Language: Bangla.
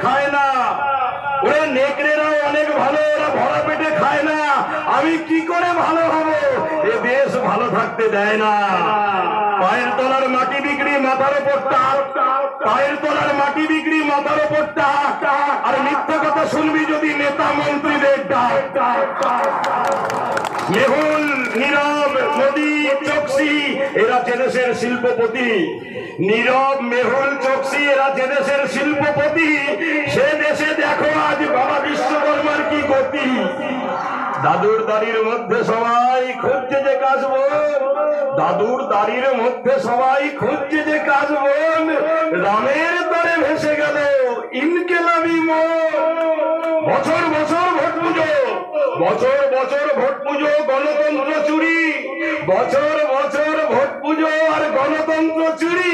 খায় না। ওরা নেকড়েরাও অনেক ভালো, ওরা ভরা পেটে খায় না। আমি কি করে ভালো হব? এ দেশ ভালো থাকতে দেয় না। পায়ের তলার মাটি বিক্রি, মাথার ওপর টাক। পায়ের তলার মাটি বিক্রি, মাথার ওপর টাক। আর মিথ্যা কথা শুনবি যদি নেতা মন্ত্রীদের ডাক। মেহুল, নীরব, মোদি, চোকসি এরা যে দেশের শিল্পপতি। নীরব, মেহুল, চোকসি এরা যে দেশের শিল্পপতি। সে দেশে দেখো আজ বাবা বিশ্বকর্মার কি গতি। দাদুর দাড়ির মধ্যে সবাই খুঁজছে যে কাশবন, দাদুর দাড়ির মধ্যে সবাই খুঁজছে যে কাশবন। রামের তরে ভেসে গেল ইনকেলাবি মন। বছর বছর ভোট পুজো, বছর বছর ভোট পুজো, গণতন্ত্র চুরি। বছর বছর ভোট পুজো আর গণতন্ত্র চুরি।